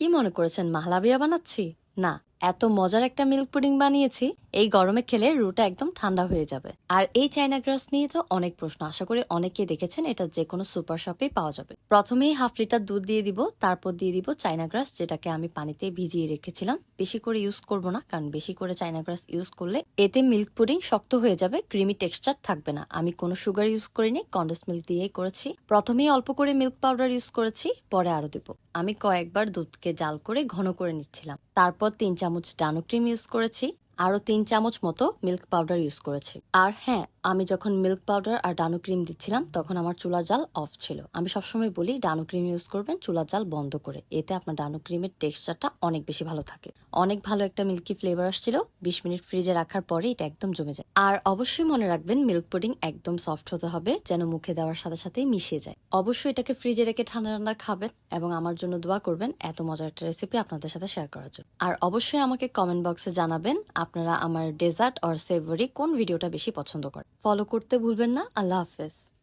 কি মনে করেছেন মাহলাবিয়া বানাচ্ছি? না, এত মজার একটা মিল্ক পুডিং বানিয়েছি, এই গরমে খেলে রুটা একদম ঠান্ডা হয়ে যাবে। আর এই চাইনা গ্রাস নিয়ে তো অনেক প্রশ্ন, আশা করি অনেকেই দেখেছেন, এটা যে কোনো সুপার শপেই পাওয়া যাবে। প্রথমেই হাফ লিটার দুধ দিয়ে দিব, তারপর দিয়ে দিব চাইনা গ্রাস, যেটাকে আমি পানিতে ভিজিয়ে রেখেছিলাম। বেশি করে ইউজ করব না, কারণ বেশি করে চাইনা গ্রাস ইউজ করলে এতে মিল্ক পুডিং শক্ত হয়ে যাবে, ক্রিমি টেক্সচার থাকবে না। আমি কোনো সুগার ইউজ করিনি, কন্ডেন্স মিল্ক দিয়েই করেছি। প্রথমেই অল্প করে মিল্ক পাউডার ইউজ করেছি, পরে আরো দেব। আমি কয়েকবার দুধকে জাল করে ঘন করে নিচ্ছিলাম। তারপর 3 চামচ ডানো ক্রিম ইউজ করেছি, আরো 3 চামচ মতো মিল্ক পাউডার ইউজ করেছি। আর হ্যাঁ, আমি যখন মিল্ক পাউডার আর ডানো ক্রিম দিচ্ছিলাম তখন আমার চুলার জাল অফ ছিল। আমি সবসময় বলি ডানো ক্রিম ইউজ করবেন চুলার জাল বন্ধ করে, এতে আপনার ডানো ক্রিমের টেক্সচারটা অনেক বেশি ভালো থাকে। অনেক ভালো একটা মিল্কি ফ্লেভার আসছিল। 20 মিনিট ফ্রিজে রাখার পরে এটা একদম জমে যায়। আর অবশ্যই মনে রাখবেন মিল্ক পুডিং একদম সফট হতে হবে, যেন মুখে দেওয়ার সাথে সাথেই মিশিয়ে যায়। অবশ্যই এটাকে ফ্রিজে রেখে ঠান্ডা ঠান্ডা খাবেন এবং আমার জন্য দোয়া করবেন এত মজার একটা রেসিপি আপনাদের সাথে শেয়ার করার জন্য। আর অবশ্যই আমাকে কমেন্ট বক্সে জানাবেন আপনারা আমার ডেজার্ট অর সেভরি কোন ভিডিওটা বেশি পছন্দ করেন। ফলো করতে ভুলবেন না। আল্লাহ হাফেজ।